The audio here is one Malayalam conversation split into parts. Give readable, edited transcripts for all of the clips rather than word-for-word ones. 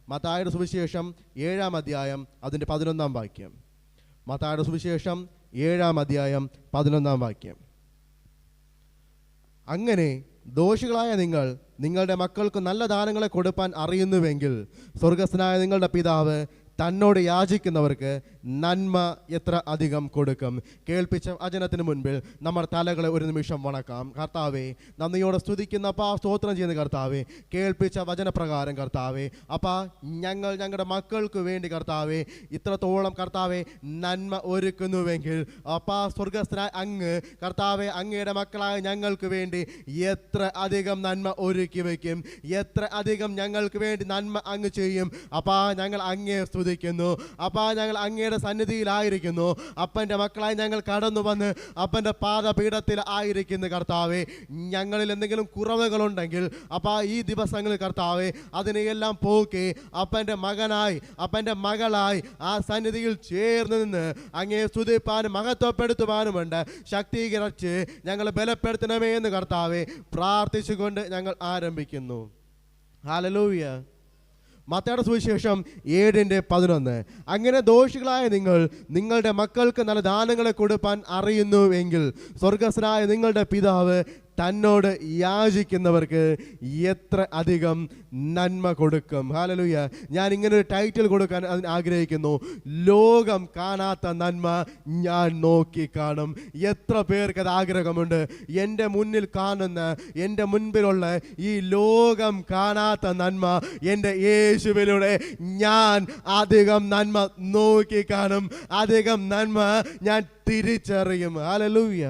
മത്തായിയുടെ സുവിശേഷം 7-ാം അധ്യായം അതിൻ്റെ 11-ാം വാക്യം. മത്തായിയുടെ സുവിശേഷം 7-ാം അധ്യായം 11-ാം വാക്യം. അങ്ങനെ ദോഷികളായ നിങ്ങൾ നിങ്ങളുടെ മക്കൾക്ക് നല്ല ദാനങ്ങളെ കൊടുപ്പാൻ അറിയുന്നുവെങ്കിൽ സ്വർഗസ്ഥനായ നിങ്ങളുടെ പിതാവ് തന്നോട് യാചിക്കുന്നവർക്ക് നന്മ എത്ര അധികം കൊടുക്കും. കേൾപ്പിച്ച വചനത്തിന് മുൻപിൽ നമ്മൾ തലകളെ ഒരു നിമിഷം വണക്കാം. കർത്താവേ, നന്ദിയോടെ സ്തുതിക്കുന്ന അപ്പാ, സ്തോത്രം ചെയ്യുന്ന കർത്താവേ, കേൾപ്പിച്ച വചനപ്രകാരം കർത്താവേ, അപ്പാ, ഞങ്ങളുടെ മക്കൾക്ക് വേണ്ടി കർത്താവേ ഇത്രത്തോളം കർത്താവേ നന്മ ഒരുക്കുന്നുവെങ്കിൽ അപ്പാ, സ്വർഗസ്ഥനായ അങ്ങ് കർത്താവേ, അങ്ങയുടെ മക്കളായ ഞങ്ങൾക്ക് വേണ്ടി എത്ര അധികം നന്മ ഒരുക്കി വയ്ക്കും, എത്ര അധികം ഞങ്ങൾക്ക് വേണ്ടി നന്മ അങ്ങ് ചെയ്യും. അപ്പാ, ഞങ്ങൾ അങ്ങയെ സ്തുതിക്കുന്നു. അപ്പാ, ഞങ്ങൾ അങ്ങയുടെ സന്നിധിയിലായിരിക്കുന്നു. അപ്പൻ്റെ മക്കളായി ഞങ്ങൾ കടന്നു വന്ന് അപ്പൻ്റെ പാദപീഠത്തിൽ ആയിരിക്കുന്ന കർത്താവേ, ഞങ്ങളിൽ എന്തെങ്കിലും കുറവുകളുണ്ടെങ്കിൽ അപ്പാ, ഈ ദിവസങ്ങളിൽ കർത്താവേ അതിനെയെല്ലാം പോക്കി അപ്പൻ്റെ മകനായി അപ്പൻ്റെ മകളായി ആ സന്നിധിയിൽ ചേർന്ന് നിന്ന് അങ്ങയെ സ്തുതിപ്പാനും മഹത്വപ്പെടുത്തുവാനുമുണ്ട് ശക്തീകരിച്ച് ഞങ്ങൾ ബലപ്പെടുത്തണമേ എന്ന് കർത്താവേ പ്രാർത്ഥിച്ചുകൊണ്ട് ഞങ്ങൾ ആരംഭിക്കുന്നു. ഹല്ലേലൂയ. മത്തായിയുടെ സുവിശേഷം 7:11. അങ്ങനെ ദോഷികളായ നിങ്ങൾ നിങ്ങളുടെ മക്കൾക്ക് നല്ല ദാനങ്ങളെ കൊടുപ്പാൻ അറിയുന്നുവെങ്കിൽ സ്വർഗസ്ഥനായ നിങ്ങളുടെ പിതാവ് തന്നോട് യാചിക്കുന്നവർക്ക് എത്ര അധികം നന്മ കൊടുക്കും. ഹല്ലേലൂയ. ഞാൻ ഇങ്ങനെ ഒരു ടൈറ്റിൽ കൊടുക്കാൻ ആഗ്രഹിക്കുന്നു. ലോകം കാണാത്ത നന്മ ഞാൻ നോക്കി കാണും. എത്ര പേർക്ക് അത് ആഗ്രഹമുണ്ട്? എൻ്റെ മുന്നിൽ കാണുന്ന, എൻ്റെ മുൻപിലുള്ള ഈ ലോകം കാണാത്ത നന്മ എൻ്റെ യേശുവിലൂടെ ഞാൻ അധികം നന്മ നോക്കി കാണും, അധികം നന്മ ഞാൻ തിരിച്ചറിയും. ഹല്ലേലൂയ.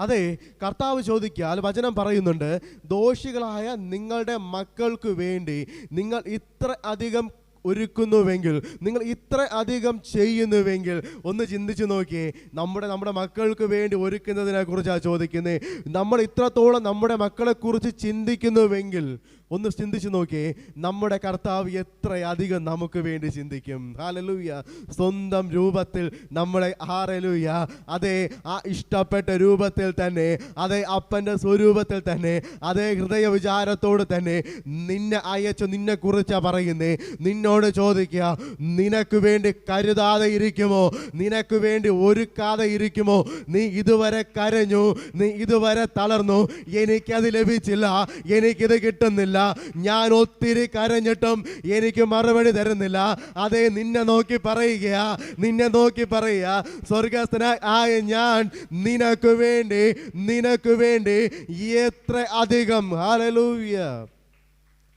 അതെ, കർത്താവ് ചോദിക്കാൽ വചനം പറയുന്നുണ്ട്, ദോഷികളായ നിങ്ങളുടെ മക്കൾക്ക് വേണ്ടി നിങ്ങൾ ഇത്ര അധികം ഒരുക്കുന്നുവെങ്കിൽ, നിങ്ങൾ ഇത്ര അധികം ചെയ്യുന്നുവെങ്കിൽ, ഒന്ന് ചിന്തിച്ചു നോക്കിയേ. നമ്മുടെ മക്കൾക്ക് വേണ്ടി ഒരുക്കുന്നതിനെ കുറിച്ചാണ് ചോദിക്കുന്നത്. നമ്മൾ ഇത്രത്തോളം നമ്മുടെ മക്കളെക്കുറിച്ച് ചിന്തിക്കുന്നുവെങ്കിൽ ഒന്ന് ചിന്തിച്ചു നോക്കിയേ, നമ്മുടെ കർത്താവ് എത്രയധികം നമുക്ക് വേണ്ടി ചിന്തിക്കും. ഹല്ലേലൂയ. സ്വന്തം രൂപത്തിൽ നമ്മളെ, ഹല്ലേലൂയ, അതേ ആ ഇഷ്ടപ്പെട്ട രൂപത്തിൽ തന്നെ, അതേ അപ്പൻ്റെ സ്വരൂപത്തിൽ തന്നെ, അതേ ഹൃദയ വിചാരത്തോട് തന്നെ നിന്നെ അയച്ചു നിന്നെ കുറിച്ചാ പറയുന്നേ. നിന്നോട് ചോദിക്കുക, നിനക്ക് വേണ്ടി കരുതാതെ ഇരിക്കുമോ? നിനക്ക് വേണ്ടി ഒരുക്കാതെ ഇരിക്കുമോ? നീ ഇതുവരെ കരഞ്ഞു, നീ ഇതുവരെ തളർന്നു, എനിക്കത് ലഭിച്ചില്ല, എനിക്കിത് കിട്ടുന്നില്ല, ഞാൻ ഒത്തിരി കരഞ്ഞിട്ടും എനിക്ക് മറുപടി തരുന്നില്ല. അതേ, നിന്നെ നോക്കി പറയുക, സ്വർഗസ്ഥനായ ഞാൻ നിനക്ക് വേണ്ടി എത്ര അധികം. ഹല്ലേലൂയ.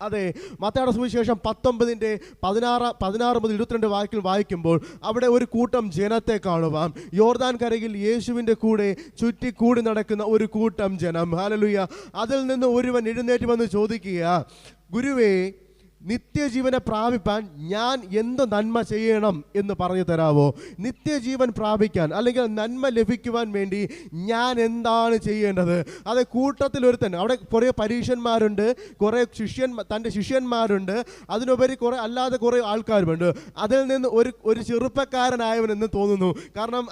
അതെ, മത്തായിയുടെ സുവിശേഷം 19:16-22 വാക്യങ്ങൾ വായിക്കുമ്പോൾ അവിടെ ഒരു കൂട്ടം ജനത്തെ കാണുവാൻ, യോർദാൻ കരയിൽ യേശുവിൻ്റെ കൂടെ ചുറ്റിക്കൂടി നടക്കുന്ന ഒരു കൂട്ടം ജനം. ഹല്ലേലൂയ. അതിൽ നിന്ന് ഒരുവൻ എഴുന്നേറ്റ് വന്ന് ചോദിക്കുക, ഗുരുവേ, നിത്യജീവനെ പ്രാപിപ്പാൻ ഞാൻ എന്ത് നന്മ ചെയ്യണം എന്ന് പറഞ്ഞു തരാവോ? നിത്യജീവൻ പ്രാപിക്കാൻ അല്ലെങ്കിൽ നന്മ ലഭിക്കുവാൻ വേണ്ടി ഞാൻ എന്താണ് ചെയ്യേണ്ടത്? അത് കൂട്ടത്തിൽ ഒരുത്തൻ, അവിടെ കുറേ പരീക്ഷന്മാരുണ്ട്, കുറേ തൻ്റെ ശിഷ്യന്മാരുണ്ട്, അതിനുപരി അല്ലാതെ കുറേ ആൾക്കാരുമുണ്ട്. അതിൽ നിന്ന് ഒരു ചെറുപ്പക്കാരനായവനെന്ന് തോന്നുന്നു. കാരണം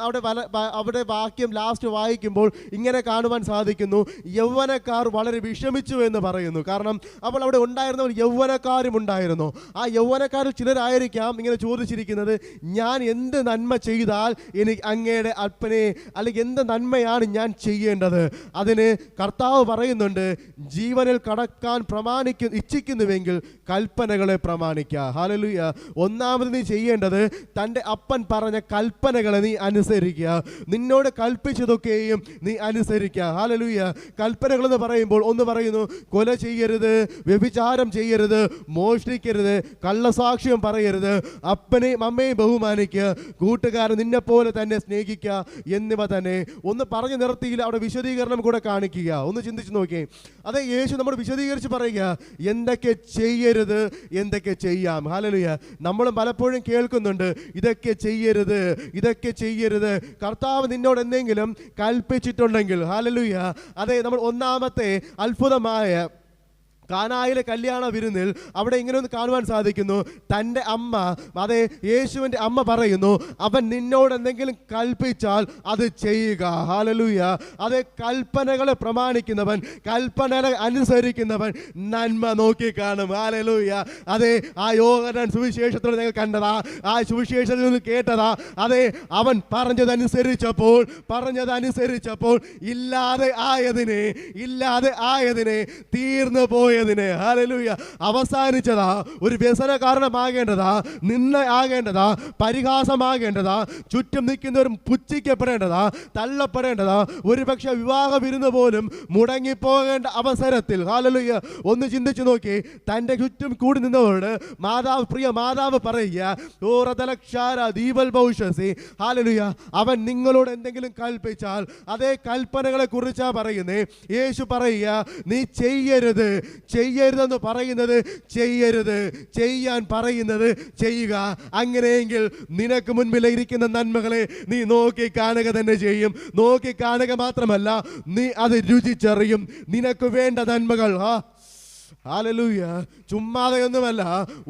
അവിടെ വാക്യം ലാസ്റ്റ് വായിക്കുമ്പോൾ ഇങ്ങനെ കാണുവാൻ സാധിക്കുന്നു, യൗവനക്കാർ വളരെ വിഷമിച്ചു എന്ന് പറയുന്നു. കാരണം അപ്പോൾ അവിടെ ഉണ്ടായിരുന്നവർ യൗവനക്കാരും ഉണ്ടായിരുന്നു. ആ യൗവനക്കാരിൽ ചിലരായിരിക്കാം ഇങ്ങനെ ചോദിച്ചിരിക്കുന്നത്, ഞാൻ എന്ത് നന്മ ചെയ്താൽ എനിക്ക് അങ്ങയുടെ അപ്പനെ, അല്ലെങ്കിൽ എന്ത് നന്മയാണ് ഞാൻ ചെയ്യേണ്ടത്? അതിന് കർത്താവ് പറയുന്നുണ്ട്, ജീവനിൽ കടക്കാൻ ഇച്ഛിക്കുന്നുവെങ്കിൽ കൽപ്പനകളെ പ്രമാണിക്കുക. ഹല്ലേലൂയ. ഒന്നാമത് നീ ചെയ്യേണ്ടത് തൻ്റെ അപ്പൻ പറഞ്ഞ കൽപ്പനകളെ നീ അനുസരിക്കുക. നിന്നോട് കൽപ്പിച്ചതൊക്കെയും നീ അനുസരിക്കുക. ഹല്ലേലൂയ. കൽപ്പനകൾ എന്ന് പറയുമ്പോൾ ഒന്ന് പറയുന്നു, കൊല ചെയ്യരുത്, വ്യഭിചാരം ചെയ്യരുത്, മോഷ്ടിക്കരുത്, കള്ളസാക്ഷ്യം പറയരുത്, അപ്പനെയും അമ്മയും ബഹുമാനിക്കുക, കൂട്ടുകാരൻ നിന്നെ പോലെ തന്നെ സ്നേഹിക്കുക എന്നിവ തന്നെ. ഒന്ന് പറഞ്ഞു നിർത്തിയില്ല, അവിടെ വിശദീകരണം കൂടെ കാണിക്കുക. ഒന്ന് ചിന്തിച്ച് നോക്കിയേ. അതെ, യേശു നമ്മൾ വിശദീകരിച്ച് പറയുക, എന്തൊക്കെ ചെയ്യരുത്, എന്തൊക്കെ ചെയ്യാം. ഹല്ലേലൂയ. നമ്മളും പലപ്പോഴും കേൾക്കുന്നുണ്ട്, ഇതൊക്കെ ചെയ്യരുത്, ഇതൊക്കെ ചെയ്യരുത്. കർത്താവ് നിന്നോട് എന്തെങ്കിലും കൽപ്പിച്ചിട്ടുണ്ടെങ്കിൽ, ഹല്ലേലൂയ, അതെ, നമ്മൾ ഒന്നാമത്തെ അത്ഭുതമായ കാനായിലെ കല്യാണ വിരുന്നിൽ അവിടെ ഇങ്ങനെ ഒന്ന് കാണുവാൻ സാധിക്കുന്നു. തൻ്റെ അമ്മ, അതെ യേശുവിൻ്റെ അമ്മ പറയുന്നു, അവൻ നിന്നോട് എന്തെങ്കിലും കൽപ്പിച്ചാൽ അത് ചെയ്യുക. ഹല്ലേലൂയ. അതെ, കൽപ്പനകളെ പ്രമാണിക്കുന്നവൻ, കൽപ്പനകളെ അനുസരിക്കുന്നവൻ നന്മ നോക്കി കാണും. ഹല്ലേലൂയ. അതെ, ആ യോഹന്നാൻ സുവിശേഷത്തോട് നിങ്ങൾ കണ്ടതാ, ആ സുവിശേഷത്തിൽ നിന്ന് കേട്ടതാ. അതെ, അവൻ പറഞ്ഞതനുസരിച്ചപ്പോൾ ഇല്ലാതെ ആയതിനെ തീർന്നു പോയി. ഹല്ലേലൂയ. അവസാനിച്ചതാ, ഒരു വ്യസന കാരണമാകേണ്ടതാ, നിന്ന ആകേണ്ടതാ, പരിഹാസമാകേണ്ടതാ, ചുറ്റും നിൽക്കുന്നവരും പുച്ഛിക്കപ്പെടേണ്ടതാ, തള്ളപ്പെടേണ്ടതാ, ഒരുപക്ഷെ വിവാഹ വിരുന്ന് പോലും മുടങ്ങിപ്പോകേണ്ട അവസരത്തിൽ, ഹല്ലേലൂയ, ഒന്ന് ചിന്തിച്ചു നോക്കി, തൻ്റെ ചുറ്റും കൂടി നിന്നവരോട് പ്രിയ മാതാവ് പറയുക, ഹല്ലേലൂയ, അവൻ നിങ്ങളോട് എന്തെങ്കിലും കൽപ്പിച്ചാൽ, അതേ കൽപ്പനകളെ കുറിച്ചാ പറയുന്നേ. യേശു പറയുക, നീ ചെയ്യരുതെന്ന് പറയുന്നത് ചെയ്യരുത്, ചെയ്യാൻ പറയുന്നത് ചെയ്യുക. അങ്ങനെയെങ്കിൽ നിനക്ക് മുൻപിൽ ഇരിക്കുന്ന നന്മകളെ നീ നോക്കി കാണുക തന്നെ ചെയ്യും. നോക്കി കാണുക മാത്രമല്ല, നീ അത് രുചിച്ചറിയും. നിനക്ക് വേണ്ട നന്മകൾ ഹല്ലേലൂയ ചുമ്മാതെയൊന്നുമല്ല,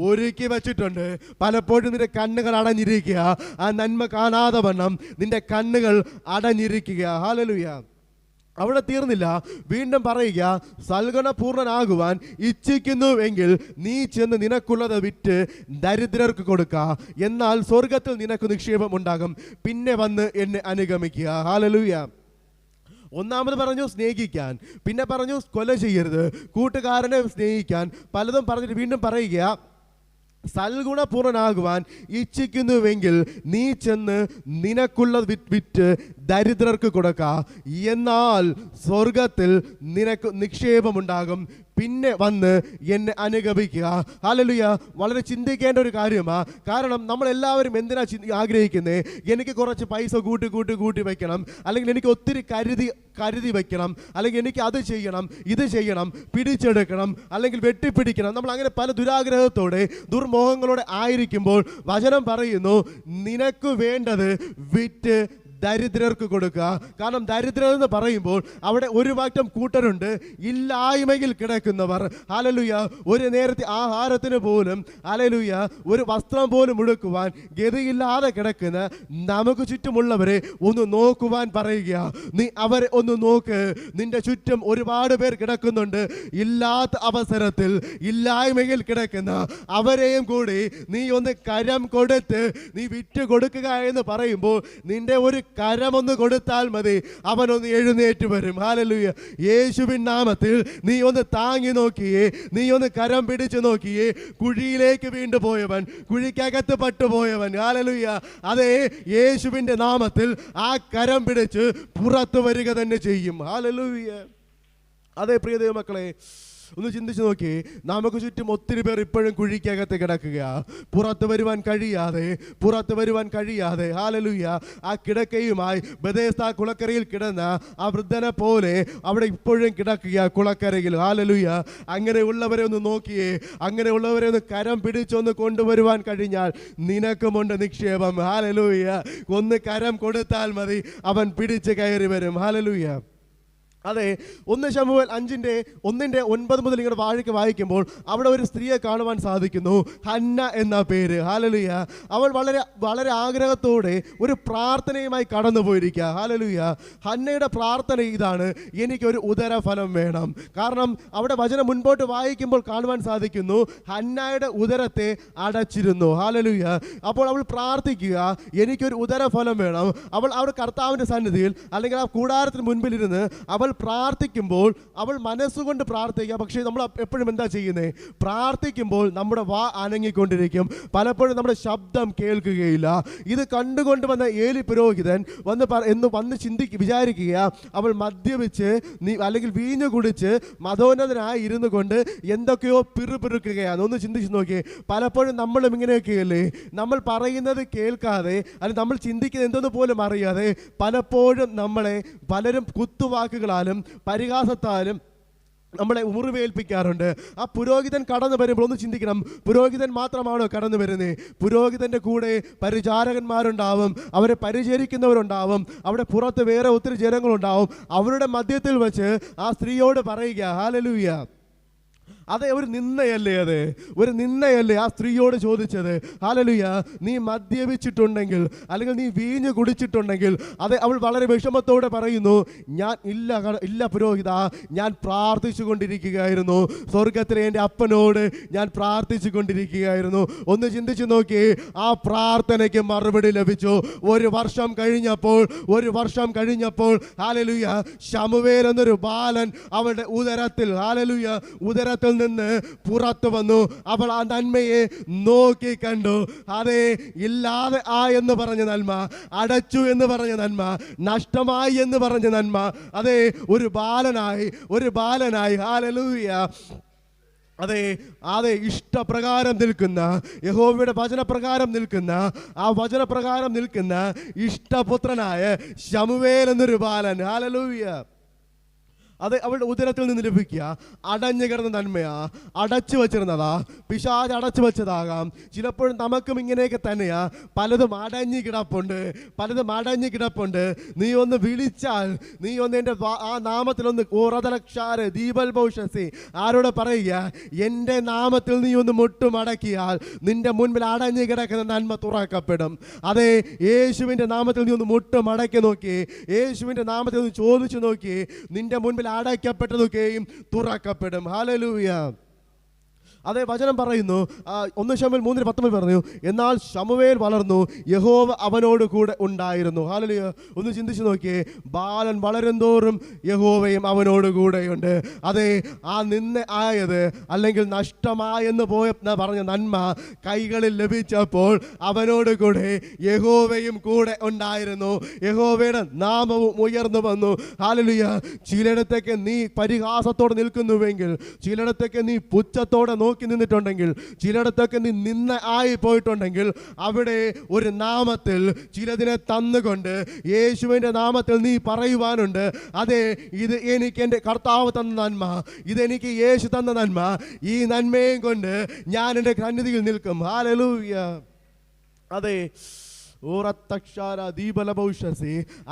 ഒരുക്കി വച്ചിട്ടുണ്ട്. പലപ്പോഴും നിന്റെ കണ്ണുകൾ അടഞ്ഞിരിക്കുക, ആ നന്മ കാണാതെ വണ്ണം നിന്റെ കണ്ണുകൾ അടഞ്ഞിരിക്കുക. ഹല്ലേലൂയ. അവിടെ തീർന്നില്ല, വീണ്ടും പറയുക, സൽഗുണപൂർണനാകുവാൻ ഇച്ഛിക്കുന്നുവെങ്കിൽ നീ ചെന്ന് നിനക്കുള്ളത് വിറ്റ് ദരിദ്രർക്ക് കൊടുക്കുക, എന്നാൽ സ്വർഗത്തിൽ നിനക്ക് നിക്ഷേപം ഉണ്ടാകും. പിന്നെ വന്ന് എന്നെ അനുഗമിക്കുക. ഹല്ലേലൂയ. ഒന്നാമത് പറഞ്ഞു സ്നേഹിക്കാൻ, പിന്നെ പറഞ്ഞു കൊല ചെയ്യരുത്, കൂട്ടുകാരനെ സ്നേഹിക്കാൻ, പലതും പറഞ്ഞിട്ട് വീണ്ടും പറയുക, സൽഗുണപൂർണനാകുവാൻ ഇച്ഛിക്കുന്നുവെങ്കിൽ നീ ചെന്ന് നിനക്കുള്ളത് വിറ്റ് ദരിദ്രർക്ക് കൊടുക്കുക, എന്നാൽ സ്വർഗത്തിൽ നിനക്ക് നിക്ഷേപമുണ്ടാകും. പിന്നെ വന്ന് എന്നെ അനുഗമിക്കുക. ഹല്ലേലൂയ. വളരെ ചിന്തിക്കേണ്ട ഒരു കാര്യമാണ്. കാരണം നമ്മളെല്ലാവരും എന്തിനാ ആഗ്രഹിക്കുന്നത്? എനിക്ക് കുറച്ച് പൈസ കൂട്ടി വെക്കണം, അല്ലെങ്കിൽ എനിക്ക് ഒത്തിരി കരുതി വെക്കണം, അല്ലെങ്കിൽ എനിക്ക് അത് ചെയ്യണം, ഇത് ചെയ്യണം, പിടിച്ചെടുക്കണം, അല്ലെങ്കിൽ വെട്ടിപ്പിടിക്കണം. നമ്മൾ അങ്ങനെ പല ദുരാഗ്രഹത്തോടെ ദുർമോഹങ്ങളോടെ ആയിരിക്കുമ്പോൾ വചനം പറയുന്നു, നിനക്ക് വേണ്ടത് വിറ്റ് ദരിദ്രർക്ക് കൊടുക്കുക. കാരണം ദരിദ്രർ എന്ന് പറയുമ്പോൾ അവിടെ ഒരു വാക്യം കൂട്ടരുണ്ട്, ഇല്ലായ്മയിൽ കിടക്കുന്നവർ. ഹല്ലേലൂയ. ഒരു നേരത്തെ ആഹാരത്തിന് പോലും, ഹല്ലേലൂയ, ഒരു വസ്ത്രം പോലും ഉടുക്കുവാൻ ഗതിയില്ലാതെ കിടക്കുന്ന നമുക്ക് ചുറ്റുമുള്ളവരെ ഒന്ന് നോക്കുവാൻ പറയുക. നീ അവരെ ഒന്ന് നോക്ക്. നിന്റെ ചുറ്റും ഒരുപാട് പേർ കിടക്കുന്നുണ്ട്, ഇല്ലാത്ത അവസരത്തിൽ ഇല്ലായ്മയിൽ കിടക്കുന്ന അവരെയും കൂടി നീ ഒന്ന് കരം കൊടുത്ത് നീ വിറ്റ് കൊടുക്കുക എന്ന് പറയുമ്പോൾ നിന്റെ ഒരു കരമൊന്ന് കൊടുത്താൽ മതി, അവനൊന്ന് എഴുന്നേറ്റ് വരും. ഹല്ലേലൂയ. യേശുവിൻ നാമത്തിൽ നീ ഒന്ന് താങ്ങി നോക്കിയേ, നീ ഒന്ന് കരം പിടിച്ചു നോക്കിയേ. കുഴിയിലേക്ക് വീണ്ടു പോയവൻ, കുഴിക്കകത്ത് പട്ടുപോയവൻ, ഹല്ലേലൂയ, അതേ യേശുവിൻ്റെ നാമത്തിൽ ആ കരം പിടിച്ച് പുറത്തു വരിക തന്നെ ചെയ്യും. ഹല്ലേലൂയ. അതേ പ്രിയ ദൈവമക്കളെ, ഒന്ന് ചിന്തിച്ചു നോക്കി, നമുക്ക് ചുറ്റും ഒത്തിരി പേർ ഇപ്പോഴും കുഴിക്കകത്ത് കിടക്കുക, പുറത്തു വരുവാൻ കഴിയാതെ. ഹല്ലേലൂയ. ആ കിടക്കയുമായി ബെഥേസ്ദാ കുളക്കരയിൽ കിടന്ന ആ വൃദ്ധനെ പോലെ അവിടെ ഇപ്പോഴും കിടക്കുക കുളക്കരയിൽ. ഹല്ലേലൂയ. അങ്ങനെയുള്ളവരെ ഒന്ന് നോക്കിയേ, അങ്ങനെയുള്ളവരെ ഒന്ന് കരം പിടിച്ചൊന്ന് കൊണ്ടുവരുവാൻ കഴിഞ്ഞാൽ നിനക്കുമുണ്ട് നിക്ഷേപം. ഹല്ലേലൂയ. ഒന്ന് കരം കൊടുത്താൽ മതി, അവൻ പിടിച്ച് കയറി വരും. ഹല്ലേലൂയ. അതെ, 1 ശമൂവേൽ 5:1-9 മുതൽ ഇങ്ങനെ വായിക്കുമ്പോൾ അവിടെ ഒരു സ്ത്രീയെ കാണുവാൻ സാധിക്കുന്നു, ഹന്ന എന്ന പേര്. ഹല്ലേലൂയ. അവൾ വളരെ വളരെ ആഗ്രഹത്തോടെ ഒരു പ്രാർത്ഥനയുമായി കടന്നു പോയിരിക്കുക. ഹല്ലേലൂയ. ഹന്നയുടെ പ്രാർത്ഥന ഇതാണ്, എനിക്കൊരു ഉദരഫലം വേണം. കാരണം അവിടെ വചനം മുൻപോട്ട് വായിക്കുമ്പോൾ കാണുവാൻ സാധിക്കുന്നു, ഹന്നയുടെ ഉദരത്തെ അടച്ചിരുന്നു. ഹല്ലേലൂയ. അപ്പോൾ അവൾ പ്രാർത്ഥിക്കുക, എനിക്കൊരു ഉദരഫലം വേണം. അവൾ കർത്താവിൻ്റെ സന്നിധിയിൽ, അല്ലെങ്കിൽ ആ കൂടാരത്തിന് മുൻപിലിരുന്ന് അവൾ പ്രാർത്ഥിക്കുമ്പോൾ അവൾ മനസ്സുകൊണ്ട് പ്രാർത്ഥിക്കുക. പക്ഷേ നമ്മൾ എപ്പോഴും എന്താ ചെയ്യുന്നത്? പ്രാർത്ഥിക്കുമ്പോൾ നമ്മുടെ വാ അനങ്ങിക്കൊണ്ടിരിക്കും, പലപ്പോഴും നമ്മുടെ ശബ്ദം കേൾക്കുകയില്ല. ഇത് കണ്ടുകൊണ്ട് വന്ന ഏലി പുരോഹിതൻ വന്ന് വിചാരിക്കുക, അവൾ മദ്യപിച്ച് അല്ലെങ്കിൽ വീഞ്ഞു കുടിച്ച് മതോന്നതനായി ഇരുന്നു കൊണ്ട് എന്തൊക്കെയോ പിറുപിറുക്കുകയാണ്. ഒന്ന് ചിന്തിച്ച് നോക്കിയേ. പലപ്പോഴും നമ്മളും ഇങ്ങനെയൊക്കെയല്ലേ, നമ്മൾ പറയുന്നത് കേൾക്കാതെ, അല്ലെങ്കിൽ നമ്മൾ ചിന്തിക്കുന്നത് എന്തെന്ന് പോലും അറിയാതെ പലപ്പോഴും നമ്മളെ പലരും കുത്തുവാക്കുകളാലും പരിഹാസത്താലും നമ്മളെ മുറിവേൽപ്പിക്കാറുണ്ട്. ആ പുരോഹിതൻ കടന്നു വരുമ്പോൾ ഒന്ന് ചിന്തിക്കണം, പുരോഹിതൻ മാത്രമാണോ കടന്നു വരുന്നത്? പുരോഹിതൻ്റെ കൂടെ പരിചാരകന്മാരുണ്ടാവും, അവരെ പരിചരിക്കുന്നവരുണ്ടാവും, അവിടെ പുറത്ത് വേറെ ഒത്തിരി ജനങ്ങളുണ്ടാവും. അവരുടെ മധ്യത്തിൽ വെച്ച് ആ സ്ത്രീയോട് പറയുക, ഹല്ലേലൂയ, അതെ, ഒരു നിന്ദയല്ലേ അത്? ഒരു നിന്ദയല്ലേ ആ സ്ത്രീയോട് ചോദിച്ചത്? ഹല്ലേലൂയ. നീ മദ്യപിച്ചിട്ടുണ്ടെങ്കിൽ അല്ലെങ്കിൽ നീ വീഞ്ഞ് കുടിച്ചിട്ടുണ്ടെങ്കിൽ, അതെ, അവൾ വളരെ വിഷമത്തോടെ പറയുന്നു, ഞാൻ ഇല്ല പുരോഹിത, ഞാൻ പ്രാർത്ഥിച്ചു കൊണ്ടിരിക്കുകയായിരുന്നു. സ്വർഗത്തിലെ എൻ്റെ അപ്പനോട് ഞാൻ പ്രാർത്ഥിച്ചു കൊണ്ടിരിക്കുകയായിരുന്നു. ഒന്ന് ചിന്തിച്ചു നോക്കി, ആ പ്രാർത്ഥനയ്ക്ക് മറുപടി ലഭിച്ചു. ഒരു വർഷം കഴിഞ്ഞപ്പോൾ ഹല്ലേലൂയ, ശമൂവേൽ എന്നൊരു ബാലൻ അവളുടെ ഉദരത്തിൽ നിന്ന് പുറത്തു വന്നു. അവൾ ആ നന്മയെ നോക്കി കണ്ടു. അതെ, ഇല്ലാതെ എന്ന് പറഞ്ഞ നന്മ, അടച്ചു എന്ന് പറഞ്ഞ നന്മ, നഷ്ടമായി എന്ന് പറഞ്ഞ നന്മ, അതെ, ഒരു ബാലനായി ഹല്ലേലൂയ, അതെ ഇഷ്ടപ്രകാരം നിൽക്കുന്ന, യഹോവയുടെ വചനപ്രകാരം നിൽക്കുന്ന ഇഷ്ടപുത്രനായ ശമൂവേൽ എന്നൊരു ബാലൻ. ഹല്ലേലൂയ. അത് അവളുടെ ഉദരത്തിൽ നിന്ന് ലഭിക്കുക അടഞ്ഞു കിടന്ന നന്മയാ, അടച്ചു വച്ചിരുന്നതാ, പിശാച് അടച്ചു വെച്ചതാകാം. ചിലപ്പോഴും നമുക്കും ഇങ്ങനെയൊക്കെ തന്നെയാ. പലതും അടഞ്ഞു കിടപ്പുണ്ട്. നീ ഒന്ന് വിളിച്ചാൽ, നീ ഒന്ന് എൻ്റെ ആ നാമത്തിലൊന്ന് ഓറതലക്ഷാര് ദീപൽ ഭൗഷസി ആരോട് പറയുക, എൻ്റെ നാമത്തിൽ നീ ഒന്ന് മുട്ടുമടക്കിയാൽ നിന്റെ മുൻപിൽ അടഞ്ഞു കിടക്കുന്ന നന്മ തുറക്കപ്പെടും. അതെ, യേശുവിൻ്റെ നാമത്തിൽ നീ ഒന്ന് മുട്ടുമടക്കി നോക്കി, യേശുവിൻ്റെ നാമത്തിൽ ഒന്ന് ചോദിച്ചു നോക്കി, നിന്റെ മുൻപിൽ അടയ്ക്കപ്പെട്ടതൊക്കെയും തുറക്കപ്പെടും. ഹല്ലേലൂയ. അതേ വചനം പറയുന്നു, 1 ശമൂവേൽ 3:19 പറഞ്ഞു, എന്നാൽ ശമൂവേൽ വളർന്നു, യഹോവ അവനോട് കൂടെ ഉണ്ടായിരുന്നു. ഹല്ലേലൂയ. ഒന്ന് ചിന്തിച്ചു നോക്കിയേ, ബാലൻ വളരും തോറും യഹോവയും അവനോട് കൂടെയുണ്ട്. അതെ, ആ ആയത് അല്ലെങ്കിൽ നഷ്ടമായെന്ന് പറഞ്ഞ നന്മ കൈകളിൽ ലഭിച്ചപ്പോൾ അവനോട് കൂടെ യഹോവയും കൂടെ ഉണ്ടായിരുന്നു. യഹോവയുടെ നാമവും ഉയർന്നു വന്നു. ഹല്ലേലൂയ. ചിലയിടത്തേക്ക് നീ പരിഹാസത്തോടെ നിൽക്കുന്നുവെങ്കിൽ, ചിലയിടത്തേക്ക് നീ പുച്ഛത്തോടെ നിന്നിട്ടുണ്ടെങ്കിൽ, ചിലയിടത്തൊക്കെ നീ ആയി പോയിട്ടുണ്ടെങ്കിൽ, അവിടെ ഒരു നാമത്തിൽ ചിലതിനെ തന്നുകൊണ്ട് യേശുവിൻ്റെ നാമത്തിൽ നീ പറയുവാനുണ്ട്. അതെ, ഇത് എനിക്ക് എൻ്റെ കർത്താവ് തന്ന നന്മ, ഇതെനിക്ക് യേശു തന്ന നന്മ, ഈ നന്മയും കൊണ്ട് ഞാൻ എൻ്റെ സന്നിധിയിൽ നിൽക്കും. ഹല്ലേലൂയ. അതെ,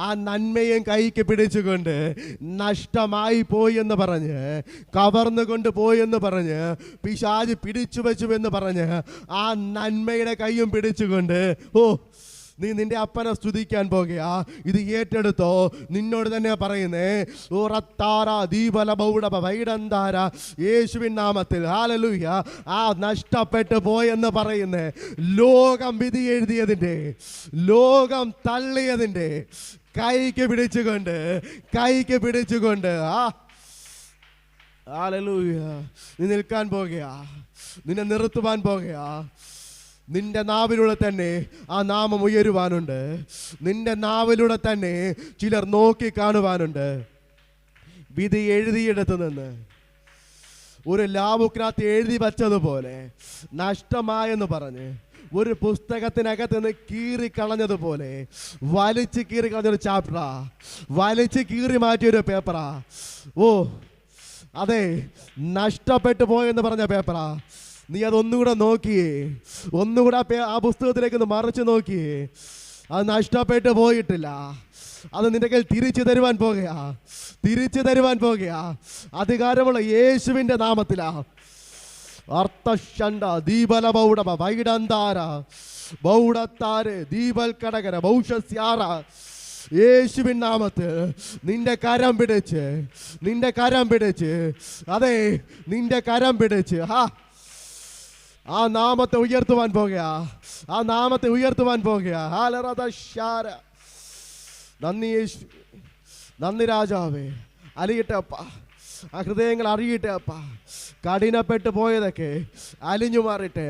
ആ നന്മയും കൈക്ക് പിടിച്ചുകൊണ്ട് നഷ്ടമായി പോയി എന്ന് പറഞ്ഞ്, കവർന്നുകൊണ്ട് പോയെന്ന് പറഞ്ഞ്, പിശാച് പിടിച്ചു വെച്ചു എന്ന് പറഞ്ഞ്, ആ നന്മയുടെ കൈയും പിടിച്ചുകൊണ്ട് നീ നിന്റെ അപ്പനെ സ്തുതിക്കാൻ പോകുക. ഇത് ഏറ്റെടുത്തോ. നിന്നോട് തന്നെ പറയുന്നേ, യേശുവിൻ നാമത്തിൽ ഹല്ലേലൂയ. ആ നഷ്ടപ്പെട്ടു പോയെന്ന് പറയുന്നേ, ലോകം വിധി എഴുതിയതിൻ്റെ, ലോകം തള്ളിയതിൻ്റെ കൈക്ക് പിടിച്ചുകൊണ്ട് ഹല്ലേലൂയ, നീ നിൽക്കാൻ പോകുക, നിന്നെ നിർത്തുവാൻ പോകുക. നിന്റെ നാവിലൂടെ തന്നെ ആ നാമം ഉയരുവാനുണ്ട്. നിന്റെ നാവിലൂടെ തന്നെ ചിലർ നോക്കി കാണുവാനുണ്ട്. വിധി എഴുതിയെടുത്ത് നിന്ന് ഒരു ലാബുക്കിനകത്ത് എഴുതി വച്ചതുപോലെ, നഷ്ടമായെന്ന് പറഞ്ഞ് ഒരു പുസ്തകത്തിനകത്ത് നിന്ന് കീറിക്കളഞ്ഞതുപോലെ, വലിച്ചു കീറിക്കളഞ്ഞൊരു ചാപ്റ്ററാ, വലിച്ചു കീറി മാറ്റിയൊരു പേപ്പറാ. അതെ, നഷ്ടപ്പെട്ടു പോയെന്ന് പറഞ്ഞ പേപ്പറാ. നീ അതൊന്നുകൂടെ നോക്കിയേ, ഒന്നുകൂടെ ആ പുസ്തകത്തിലേക്ക് ഒന്ന് മറിച്ച് നോക്കിയേ. അത് നഷ്ടപ്പെട്ടു പോയിട്ടില്ല. അത് നിന്റെ കയ്യിൽ തിരിച്ചു തരുവാൻ പോകുക. അധികാരമുള്ള യേശുവിൻ്റെ നാമത്തിലാ. അർത്ഥ ദീപല ബൗഡ വൈഡന്താര ബൗഡത്താര് ദീപൽ കടകര ഭൗഷ്യാറ. യേശുവിൻ നാമത്തിൽ നിന്റെ കരം പിടിച്ച്, അതെ, നിന്റെ കരം പിടിച്ച് ആ നാമത്തെ ഉയർത്തുവാൻ പോകുക. നന്ദി യേശു, നന്ദി രാജാവേ. അലിയട്ടെ അപ്പ, ആ ഹൃദയങ്ങൾ അറിയട്ടെ അപ്പ. കഠിനപ്പെട്ടു പോയതൊക്കെ അലിഞ്ഞു മാറിട്ടെ.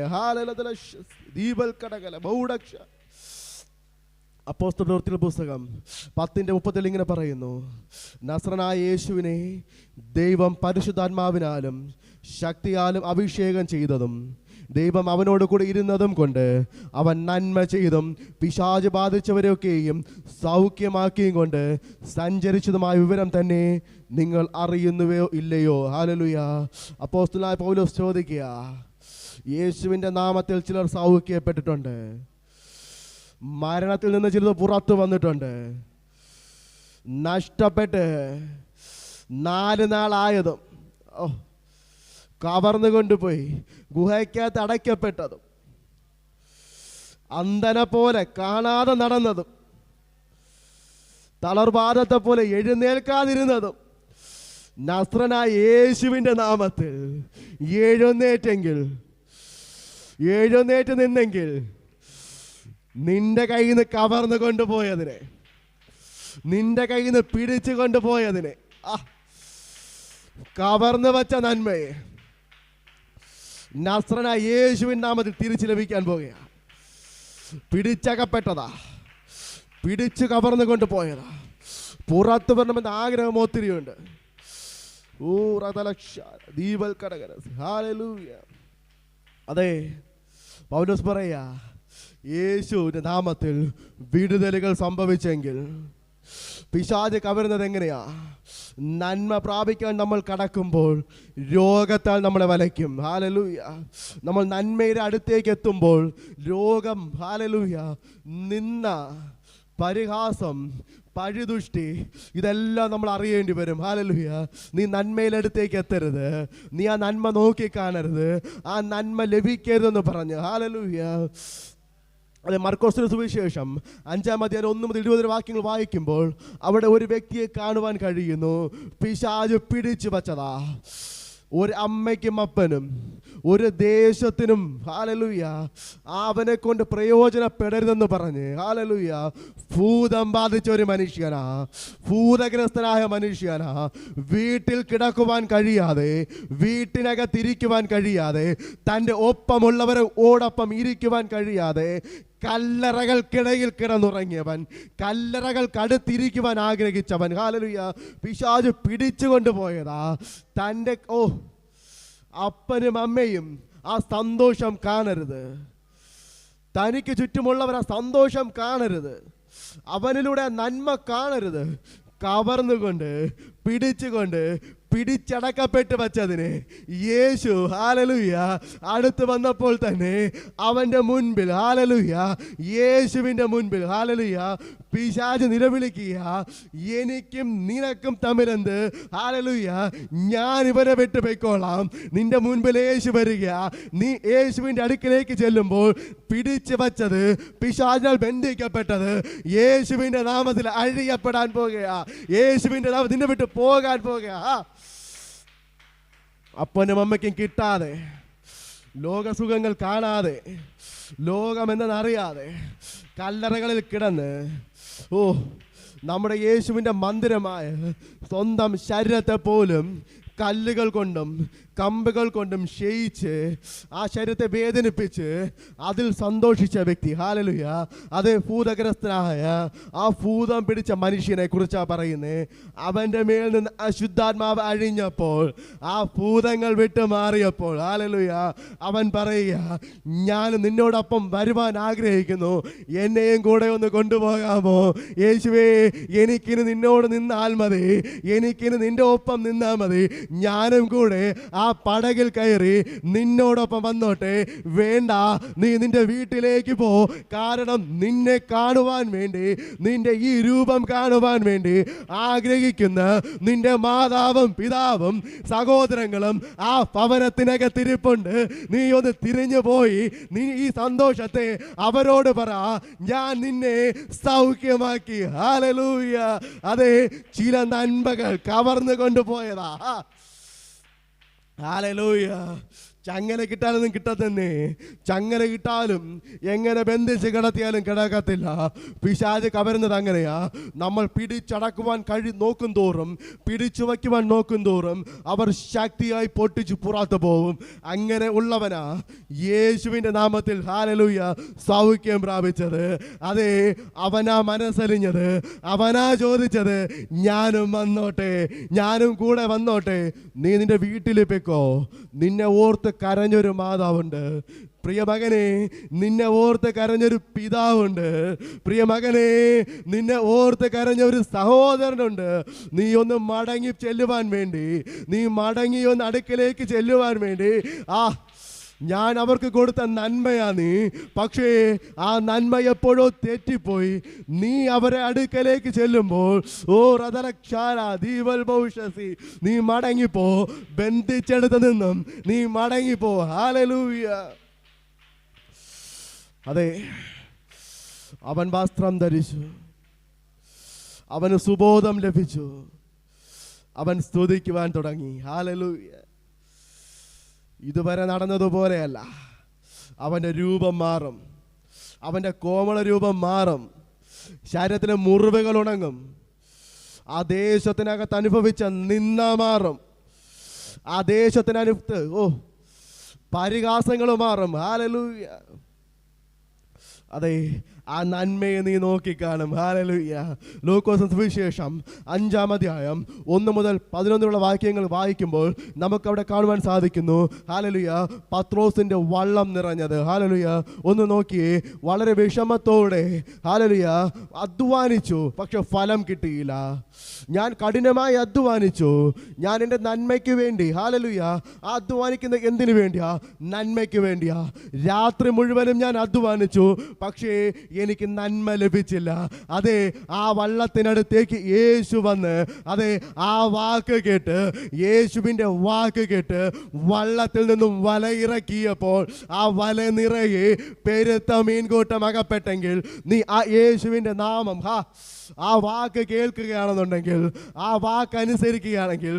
അപ്പോസ്തല പ്രവൃത്തികളുടെ പുസ്തകം 10:30 ഇങ്ങനെ പറയുന്നു, നസ്രനായ യേശുവിനെ ദൈവം പരിശുദ്ധാത്മാവിനാലും ശക്തിയാലും അഭിഷേകം ചെയ്തതും, ദൈവം അവനോട് കൂടെ ഇരുന്നതും കൊണ്ട് അവൻ നന്മ ചെയ്തും പിശാച് ബാധിച്ചവരെയൊക്കെയും സൗഖ്യമാക്കിയും കൊണ്ട് സഞ്ചരിച്ചതുമായ വിവരം തന്നെ നിങ്ങൾ അറിയുന്നുവോ ഇല്ലയോ? ഹല്ലേലൂയ. അപ്പോസ്തലനായ പൗലോസ് ചോദിക്കുക, യേശുവിൻ്റെ നാമത്തിൽ ചിലർ സൗഖ്യപ്പെട്ടിട്ടുണ്ട്, മരണത്തിൽ നിന്ന് ചിലത് പുറത്തു വന്നിട്ടുണ്ട്, നഷ്ടപ്പെട്ട് 4 നാളായതും കവർന്നു കൊണ്ടുപോയി ഗുഹയ്ക്കകത്ത് അടയ്ക്കപ്പെട്ടതും, അന്ധനെ പോലെ കാണാതെ നടന്നതും, തളർവാദത്തെ പോലെ എഴുന്നേൽക്കാതിരുന്നതും, നസ്രനായ യേശുവിൻ്റെ നാമത്തിൽ എഴുന്നേറ്റ് നിന്നെങ്കിൽ നിന്റെ കയ്യിൽ നിന്ന് കവർന്നു കൊണ്ടുപോയതിനെ, നിന്റെ കയ്യിൽ നിന്ന് പിടിച്ചു കൊണ്ടുപോയതിനെ, കവർന്നു വച്ച നന്മയെ നസ്രനായ യേശുവിൻ്റെ നാമത്തിൽ തിരിച്ചു ലഭിക്കാൻ പോകുകയാണ്. പിടിച്ചകപ്പെട്ടതാ, പിടിച്ചു കവർന്നു കൊണ്ടുപോയതാ. പുറത്തു വരണമെന്ന് ആഗ്രഹം ഒത്തിരിയുണ്ട്. അതെ, പൗലോസ് പറയാ, യേശുവിന്റെ നാമത്തിൽ വിടുതലുകൾ സംഭവിച്ചെങ്കിൽ പിശാച് കവരുന്നത് എങ്ങനെയാ? നന്മ പ്രാപിക്കാൻ നമ്മൾ കടക്കുമ്പോൾ രോഗത്താൽ നമ്മളെ വലയ്ക്കും. ഹല്ലേലൂയ. നമ്മൾ നന്മയുടെ അടുത്തേക്ക് എത്തുമ്പോൾ രോഗം, ഹല്ലേലൂയ, നിന്ന, പരിഹാസം, പഴിദുഷ്ടി, ഇതെല്ലാം നമ്മൾ അറിയേണ്ടി വരും. ഹല്ലേലൂയ. നീ നന്മയിലടുത്തേക്ക് എത്തരുത്, നീ ആ നന്മ നോക്കി കാണരുത്, ആ നന്മ ലഭിക്കരുതെന്ന് പറഞ്ഞ്. ഹല്ലേലൂയ. അതെ, മർക്കോസിന്റെ സുവിശേഷം 5-ാം അധ്യായം 1 മുതൽ 20 വാക്യങ്ങൾ വായിക്കുമ്പോൾ അവിടെ ഒരു വ്യക്തിയെ കാണുവാൻ കഴിയുന്നു. പിശാച് പിടിച്ചു വച്ചതാ. ഒരു അമ്മയ്ക്കും അപ്പനും ഒരു ദേശത്തിനും, ഹല്ലേലൂയ, അവനെ കൊണ്ട് പ്രയോജനപ്പെടരുതെന്ന് പറഞ്ഞ്, ഹല്ലേലൂയ, ഭൂതം ബാധിച്ച ഒരു മനുഷ്യനാ, ഭൂതഗ്രസ്തനായ മനുഷ്യനാ. വീട്ടിൽ കിടക്കുവാൻ കഴിയാതെ, വീട്ടിനകത്തിരിക്കുവാൻ കഴിയാതെ, തൻ്റെ ഒപ്പമുള്ളവരോടൊപ്പം ഇരിക്കുവാൻ കഴിയാതെ കല്ലറകൾക്കിടയിൽ കിടന്നുറങ്ങിയവൻ, കല്ലറകൾക്കടുത്തിരിക്കുവാൻ ആഗ്രഹിച്ചവൻ. ഹല്ലേലൂയ. പിശാച് പിടിച്ചു കൊണ്ടുപോയതാ. തൻ്റെ അപ്പനും അമ്മയും ആ സന്തോഷം കാണരുത്, തനിക്ക് ചുറ്റുമുള്ളവർ ആ സന്തോഷം കാണരുത്, അവനിലൂടെ നന്മ കാണരുത്. കവർന്നുകൊണ്ട്, പിടിച്ചുകൊണ്ട്, പിടിച്ചടക്കപ്പെട്ട് വച്ചതിനെ യേശു, ഹല്ലേലൂയ, അടുത്ത് വന്നപ്പോൾ തന്നെ അവൻ്റെ മുൻപിൽ, ഹല്ലേലൂയ, യേശുവിൻ്റെ മുൻപിൽ, ഹല്ലേലൂയ, പിശാച് നിലവിളിക്കുക, എനിക്കും നിനക്കും തമ്മിലെന്ത്? ഹല്ലേലൂയ, ഞാൻ ഇവരെ വിട്ടുപോയിക്കോളാം. നിന്റെ മുൻപിൽ യേശു വരിക. നീ യേശുവിൻ്റെ അടുക്കിലേക്ക് ചെല്ലുമ്പോൾ പിടിച്ചു വച്ചത്, പിശാചിനാൽ ബന്ധിക്കപ്പെട്ടത് യേശുവിൻ്റെ നാമത്തിൽ അഴിയപ്പെടാൻ പോകുക. യേശുവിൻ്റെ നാമത്തിൽ നിന്നെ വിട്ട് പോകാൻ പോകുക. അപ്പനും അമ്മയ്ക്കും കിട്ടാതെ, ലോകസുഖങ്ങൾ കാണാതെ, ലോകമെന്നറിയാതെ കല്ലറകളിൽ കിടന്ന്, നമ്മുടെ യേശുവിൻ്റെ മന്ദിരമായ സ്വന്തം ശരീരത്തെ പോലും കല്ലുകൾ കൊണ്ടും കമ്പുകൾ കൊണ്ടും ക്ഷയിച്ച് ആ ശരീരത്തെ വേദനിപ്പിച്ച് അതിൽ സന്തോഷിച്ച വ്യക്തി, ഹല്ലേലൂയ, അത് ഭൂതഗ്രസ്തനായ ആ ഭൂതം പിടിച്ച മനുഷ്യനെ കുറിച്ചാണ് പറയുന്നത്. അവൻ്റെ മേൽ നിന്ന് അശുദ്ധാത്മാവ് അഴിഞ്ഞപ്പോൾ, ആ ഭൂതങ്ങൾ വിട്ട് മാറിയപ്പോൾ, ഹല്ലേലൂയ, അവൻ പറയുക, ഞാൻ നിന്നോടൊപ്പം വരുവാൻ ആഗ്രഹിക്കുന്നു, എന്നെയും കൂടെ ഒന്ന് കൊണ്ടുപോകാമോ? യേശുവേ, എനിക്കിന് നിന്നോട് നിന്നാൽ മതി, എനിക്കിന് നിന്റെ ഒപ്പം നിന്നാൽ മതി, ഞാനും കൂടെ ആ പടകിൽ കയറി നിന്നോടൊപ്പം വന്നോട്ടെ. വേണ്ട, നീ നിന്റെ വീട്ടിലേക്ക് പോ. കാരണം നിന്നെ കാണുവാൻ വേണ്ടി, നിന്റെ ഈ രൂപം കാണുവാൻ വേണ്ടി ആഗ്രഹിക്കുന്ന നിന്റെ മാതാവും പിതാവും സഹോദരങ്ങളും ആ ഭവനത്തിനകത്തിരിപ്പുണ്ട്. നീ ഒന്ന് തിരിഞ്ഞു പോയി നീ ഈ സന്തോഷത്തെ അവരോട് പറ, ഞാൻ നിന്നെ സൗഖ്യമാക്കി. ഹല്ലേലൂയ. അതെ, ചില നന്മകൾ കവർന്നു കൊണ്ടുപോയതാ. ഹല്ലേലൂയ. ചങ്ങല കിട്ടാനൊന്നും കിട്ടത്തന്നെ. ചങ്ങല കിട്ടാലും എങ്ങനെ ബന്ധിച്ച് കിടത്തിയാലും കിടക്കത്തില്ല. പിശാച് കവരുന്നത് അങ്ങനെയാ. നമ്മൾ പിടിച്ചടക്കുവാൻ നോക്കും തോറും, പിടിച്ചു വയ്ക്കുവാൻ നോക്കും തോറും അവർ ശക്തിയായി പൊട്ടിച്ച് പുറത്തു പോവും. അങ്ങനെ ഉള്ളവനാ യേശുവിൻ്റെ നാമത്തിൽ, ഹല്ലേലൂയ, സൗഖ്യം പ്രാപിച്ചത്. അതെ, അവനാ മനസ്സലിഞ്ഞത്, അവനാ ചോദിച്ചത്, ഞാനും വന്നോട്ടെ, ഞാനും കൂടെ വന്നോട്ടെ. നീ നിന്റെ വീട്ടിൽ പൊയ്ക്കോ. നിന്നെ ഓർത്ത് കരഞ്ഞൊരു മാതാവുണ്ട്. പ്രിയ മകനെ, നിന്നെ ഓർത്ത് കരഞ്ഞൊരു പിതാവുണ്ട്. പ്രിയ മകനെ, നിന്നെ ഓർത്ത് കരഞ്ഞ ഒരു സഹോദരനുണ്ട്. നീ ഒന്ന് മടങ്ങി ചെല്ലുവാൻ വേണ്ടി, നീ മടങ്ങി ഒന്ന് അടുക്കലേക്ക് ചെല്ലുവാൻ വേണ്ടി ഞാൻ അവർക്ക് കൊടുത്ത നന്മയാ നീ. പക്ഷേ ആ നന്മ എപ്പോഴോ തെറ്റിപ്പോയി. നീ അവരെ അടുക്കലേക്ക് ചെല്ലുമ്പോൾ നീ മടങ്ങിപ്പോ. ബന്ധിച്ചെടുത്ത് നിന്നും നീ മടങ്ങിപ്പോ. ഹല്ലേലൂയ. അതെ, അവൻ വസ്ത്രം ധരിച്ചു, അവന് സുബോധം ലഭിച്ചു, അവൻ സ്തുതിക്കുവാൻ തുടങ്ങി. ഹല്ലേലൂയ. ഇതുവരെ നടന്നതുപോലെയല്ല. അവൻ്റെ രൂപം മാറും, അവൻ്റെ കോമള രൂപം മാറും, ശരീരത്തിലെ മുറിവുകൾ ഉണങ്ങും, ആ ദേശത്തിനകത്ത് അനുഭവിച്ച നിന്ന മാറും, ആ ദേശത്തിനകത്ത് പരിഹാസങ്ങൾ മാറും. ഹല്ലേലൂയ. അതെ, ആ നന്മയെ നീ നോക്കിക്കാണും. ഹല്ലേലൂയ. ലൂക്കോസ് സുവിശേഷം 5-ാം അധ്യായം 1 മുതൽ 11 വാക്യങ്ങൾ വായിക്കുമ്പോൾ നമുക്കവിടെ കാണുവാൻ സാധിക്കുന്നു. ഹല്ലേലൂയ. പത്രോസിന്റെ വള്ളം നിറഞ്ഞത്. ഹല്ലേലൂയ. ഒന്ന് നോക്കിയേ, വളരെ വിഷമത്തോടെ ഹല്ലേലൂയ അധ്വാനിച്ചു, പക്ഷെ ഫലം കിട്ടിയില്ല. ഞാൻ കഠിനമായി അധ്വാനിച്ചു, ഞാൻ എൻ്റെ നന്മയ്ക്ക് വേണ്ടി. ഹല്ലേലൂയ. ആ അധ്വാനിക്കുന്ന എന്തിനു വേണ്ടിയാ? നന്മയ്ക്ക് വേണ്ടിയാ. രാത്രി മുഴുവനും ഞാൻ അധ്വാനിച്ചു, പക്ഷേ എനിക്ക് നന്മ ലഭിച്ചില്ല. അതെ, ആ വള്ളത്തിനടുത്തേക്ക് യേശു വന്ന്, അതെ, ആ വാക്ക് കേട്ട്, യേശുവിൻ്റെ വാക്ക് കേട്ട് വള്ളത്തിൽ നിന്നും വല ഇറക്കിയപ്പോൾ ആ വല നിറയെ പെരുത്ത മീൻകൂട്ടം അകപ്പെട്ടെങ്കിൽ നീ ആ യേശുവിൻ്റെ നാമം, ആ വാക്ക് കേൾക്കുകയാണെന്നുണ്ടെങ്കിൽ, ആ വാക്ക് അനുസരിക്കുകയാണെങ്കിൽ,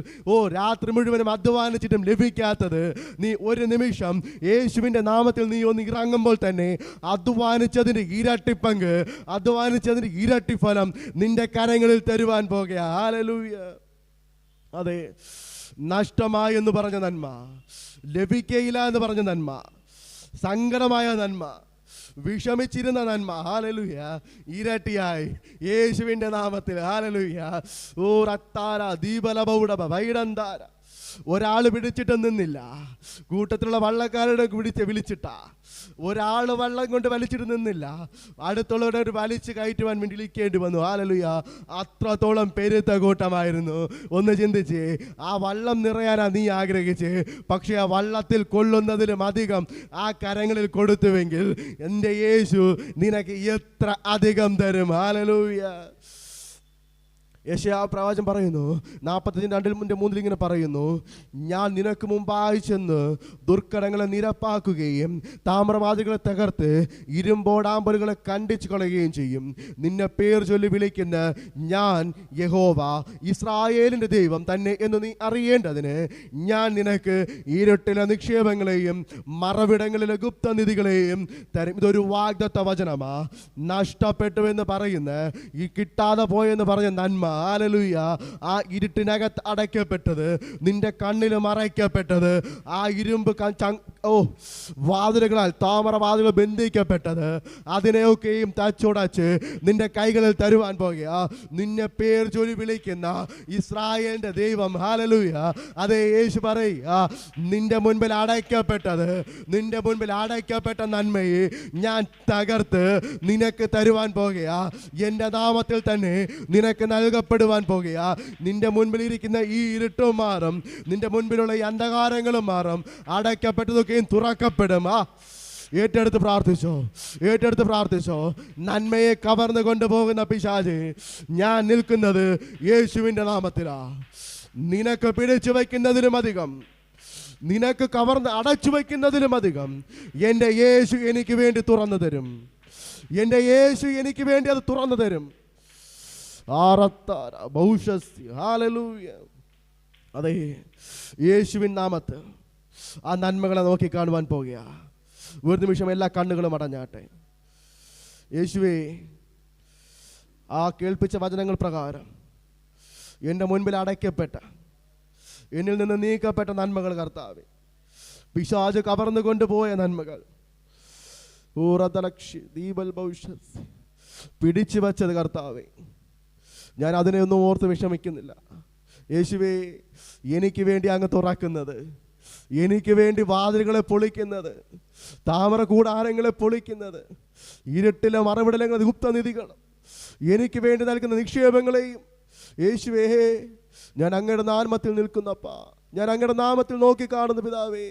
രാത്രി മുഴുവനും അധ്വാനിച്ചിട്ടും ലഭിക്കാത്തത് നീ ഒരു നിമിഷം യേശുവിൻ്റെ നാമത്തിൽ നീ ഒന്ന് ഇറങ്ങുമ്പോൾ തന്നെ അധ്വാനിച്ചതിൻ്റെ ഇരട്ടി പങ്ക്, അധ്വാനിച്ചതിൻ്റെ ഇരട്ടി ഫലം നിന്റെ കരങ്ങളിൽ തരുവാൻ പോകുക. ഹല്ലേലൂയ. അതെ, നഷ്ടമായി എന്ന് പറഞ്ഞ നന്മ, ലഭിക്കയില്ല എന്ന് പറഞ്ഞ നന്മ, സങ്കടമായ നന്മ, വിഷമിച്ചിരുന്ന നന്മ, ഹല്ലേലൂയ, ഇരട്ടിയായി യേശുവിൻ്റെ നാമത്തിൽ. ഹല്ലേലൂയ. ഒരാൾ പിടിച്ചിട്ട് നിന്നില്ല, കൂട്ടത്തിലുള്ള വള്ളക്കാരുടെ വിളിച്ചിട്ടാ. ഒരാൾ വള്ളം കൊണ്ട് വലിച്ചിട്ട് നിന്നില്ല, അടുത്തുള്ളവരെ ഒരു വലിച്ചു കയറ്റുവാൻ വേണ്ടി വിളിക്കേണ്ടി വന്നു. ഹല്ലേലൂയ. അത്രത്തോളം പെരുത്ത കൂട്ടമായിരുന്നു. ഒന്ന് ചിന്തിച്ച്, ആ വള്ളം നിറയാനാ നീ ആഗ്രഹിച്ച്, പക്ഷേ ആ വള്ളത്തിൽ കൊള്ളുന്നതിലും അധികം ആ കരങ്ങളിൽ കൊടുത്തുവെങ്കിൽ എൻ്റെ യേശു നിനക്ക് എത്ര അധികം തരും. ഹല്ലേലൂയ. യെശയ്യാ പ്രവാചകൻ പറയുന്നു 45:2-3 ഇങ്ങനെ പറയുന്നു, ഞാൻ നിനക്ക് മുമ്പായി ചെന്ന് ദുർഘടങ്ങളെ നിരപ്പാക്കുകയും താമ്രവാദികളെ തകർത്ത് ഇരുമ്പോടാമ്പലുകളെ കണ്ടിച്ചു കളയുകയും ചെയ്യും. നിന്നെ പേർ ചൊല്ലി വിളിക്കുന്ന ഞാൻ യഹോവ, ഇസ്രായേലിൻ്റെ ദൈവം തന്നെ എന്ന് നീ അറിയേണ്ടതിന് ഞാൻ നിനക്ക് ഇരുട്ടിലെ നിക്ഷേപങ്ങളെയും മറവിടങ്ങളിലെ ഗുപ്തനിധികളെയും തരും. ഇതൊരു വാഗ്ദത്ത വചനമാ. നഷ്ടപ്പെട്ടു എന്ന് പറയുന്ന, ഈ കിട്ടാതെ പോയെന്ന് പറഞ്ഞ നന്മ, ഹല്ലേലൂയ, ആ ഇരുട്ടിനകത്ത് അടയ്ക്കപ്പെട്ടത്, നിന്റെ കണ്ണിൽ മറയ്ക്കപ്പെട്ടത്, ആ ഇരുമ്പ് വാതിലുകളാൽ, താമര വാതിലുകൾ ബന്ധിക്കപ്പെട്ടത്, അതിനെയൊക്കെയും തച്ചുടച്ച് നിന്റെ കൈകളിൽ തരുവാൻ പോകുക. നിന്നെ പേർ ചൊല്ലി വിളിക്കുന്ന ഇസ്രായേലിന്റെ ദൈവം. ഹല്ലേലൂയ. അതേ, യേശു പറയുക, നിന്റെ മുൻപിൽ അടയ്ക്കപ്പെട്ടത്, നിന്റെ മുൻപിൽ അടയ്ക്കപ്പെട്ട നന്മയെ ഞാൻ തകർത്ത് നിനക്ക് തരുവാൻ പോകുക. എൻ്റെ നാമത്തിൽ തന്നെ നിനക്ക് നൽകപ്പെടുവാൻ പോകുക. നിന്റെ മുൻപിൽ ഇരിക്കുന്ന ഈ ഇരുട്ടും മാറും, നിന്റെ മുൻപിലുള്ള ഈ അന്ധകാരങ്ങളും മാറും, അടയ്ക്കപ്പെട്ടതൊക്കെയും തുറക്കപ്പെടും. ഏറ്റെടുത്ത് പ്രാർത്ഥിച്ചോ, ഏറ്റെടുത്ത് പ്രാർത്ഥിച്ചോ. നന്മയെ കവർന്നു കൊണ്ടുപോകുന്ന പിശാച്, ഞാൻ നിൽക്കുന്നത് യേശുവിൻ്റെ നാമത്തിലാ. നിനക്ക് പിടിച്ചു വയ്ക്കുന്നതിലും അധികം, നിനക്ക് കവർന്ന് അടച്ചു വയ്ക്കുന്നതിലും അധികം എൻ്റെ യേശു എനിക്ക് വേണ്ടി തുറന്നു തരും. എൻ്റെ യേശു എനിക്ക് വേണ്ടി അത് തുറന്നു തരും. ഹല്ലേലൂയ. അതെ, യേശുവിൻ നാമത്തിൽ ആ നന്മകളെ നോക്കി കാണുവാൻ പോകുക. ഒരു നിമിഷം എല്ലാ കണ്ണുകളും അടഞ്ഞാട്ടെ. യേശുവേ, ആ കേൾപ്പിച്ച വചനങ്ങൾ പ്രകാരം എൻ്റെ മുൻപിൽ അടയ്ക്കപ്പെട്ട, എന്നിൽ നിന്ന് നീക്കപ്പെട്ട നന്മകൾ കർത്താവേ, പിശാച് കവർന്നു കൊണ്ടുപോയ നന്മകൾ, പിടിച്ചു വച്ചത് കർത്താവേ, ഞാൻ അതിനെ ഒന്നും ഓർത്ത് വിഷമിക്കുന്നില്ല. യേശുവേ, എനിക്ക് വേണ്ടി അങ്ങ് തുറക്കുന്നത്, എനിക്ക് വേണ്ടി വാതിലുകളെ പൊളിക്കുന്നത്, താമര കൂടാരങ്ങളെ പൊളിക്കുന്നത്, ഇരുട്ടിലെ മറവിടലങ്ങൾ, ഗുപ്തനിധികൾ, എനിക്ക് വേണ്ടി നൽകുന്ന നിക്ഷേപങ്ങളെയും, യേശുവേ, ഞാൻ അങ്ങയുടെ നാമത്തിൽ നിൽക്കുന്നപ്പാ, ഞാൻ അങ്ങയുടെ നാമത്തിൽ നോക്കി കാണുന്ന പിതാവേ,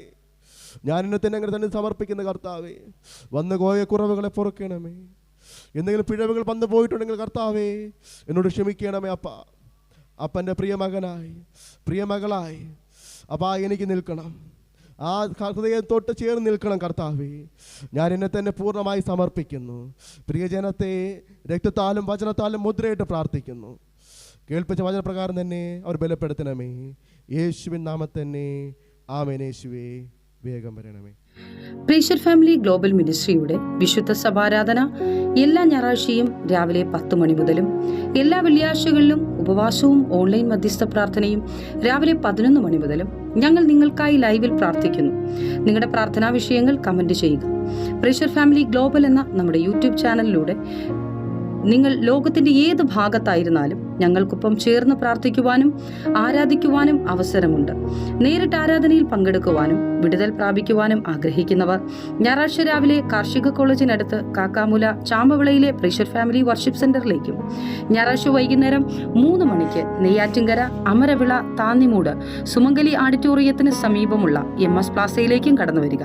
ഞാൻ എന്നെ തന്നെ അങ്ങനെ തന്നെ സമർപ്പിക്കുന്ന കർത്താവേ, വന്നു പോയ കുറവുകളെ പൊറുക്കണമേ. എന്തെങ്കിലും പിഴവുകൾ വന്നു പോയിട്ടുണ്ടെങ്കിൽ കർത്താവേ എന്നോട് ക്ഷമിക്കണമേ. അപ്പൻ്റെ പ്രിയമകനായി പ്രിയമകളായി എനിക്ക് നിൽക്കണം. ആ ഹൃദയത്തോട്ട് ചേർന്ന് നിൽക്കണം കർത്താവേ. ഞാൻ എന്നെ തന്നെ പൂർണ്ണമായി സമർപ്പിക്കുന്നു. പ്രിയജനത്തെ രക്തത്താലും വചനത്താലും മുദ്രയിട്ട് പ്രാർത്ഥിക്കുന്നു. കേൾപ്പിച്ച വചനപ്രകാരം തന്നെ അവർ ബലപ്പെടുത്തണമേ. യേശുവിൻ നാമത്തിൽ തന്നെ ആമേൻ. യേശുവേ വേഗം വരണമേ. പ്രീഷർ ഫാമിലി ഗ്ലോബൽ മിനിസ്ട്രിയുടെ വിശുദ്ധ സഭാരാധന എല്ലാ ഞായറാഴ്ചയും രാവിലെ 10 മണി മുതലും എല്ലാ വെള്ളിയാഴ്ചകളിലും ഉപവാസവും ഓൺലൈൻ മധ്യസ്ഥ പ്രാർത്ഥനയും രാവിലെ 11 മണി മുതലും ഞങ്ങൾ നിങ്ങൾക്കായി ലൈവിൽ പ്രാർത്ഥിക്കുന്നു. നിങ്ങളുടെ പ്രാർത്ഥനാ വിഷയങ്ങൾ കമന്റ് ചെയ്യുക. പ്രീഷർ ഫാമിലി ഗ്ലോബൽ എന്ന നമ്മുടെ യൂട്യൂബ് ചാനലിലൂടെ നിങ്ങൾ ലോകത്തിന്റെ ഏത് ഭാഗത്തായിരുന്നാലും ഞങ്ങൾക്കൊപ്പം ചേർന്ന് പ്രാർത്ഥിക്കുവാനും ആരാധിക്കുവാനും അവസരമുണ്ട്. നേരിട്ട് ആരാധനയിൽ പങ്കെടുക്കുവാനും വിടുതൽ പ്രാപിക്കുവാനും ആഗ്രഹിക്കുന്നവർ ഞായറാഴ്ച രാവിലെ കാർഷിക കോളേജിനടുത്ത് കാക്കാമുല ചാമ്പവിളയിലെ പ്രീഷർ ഫാമിലി വർഷിപ്പ് സെന്ററിലേക്കും ഞായറാഴ്ച വൈകുന്നേരം 3 മണിക്ക് നെയ്യാറ്റിൻകര അമരവിള താന്നിമൂട് സുമംഗലി ഓഡിറ്റോറിയത്തിന് സമീപമുള്ള MS പ്ലാസയിലേക്കും കടന്നു വരിക.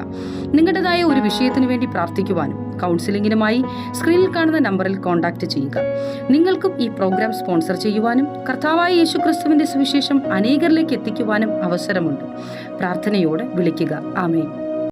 നിങ്ങളുടേതായ ഒരു വിഷയത്തിനു വേണ്ടി പ്രാർത്ഥിക്കുവാനും കൗൺസിലിംഗിനുമായി സ്ക്രീനിൽ കാണുന്ന നമ്പറിൽ കോൺടാക്ട് ചെയ്യുക. നിങ്ങൾക്കും ഈ പ്രോഗ്രാം സ്പോൺസർ ചെയ്യുവാനും കർത്താവായ യേശുക്രിസ്തുവിന്റെ സുവിശേഷം അനേകരിലേക്ക് എത്തിക്കുവാനും അവസരമുണ്ട്. പ്രാർത്ഥനയോടെ വിളിക്കുക. ആമേൻ.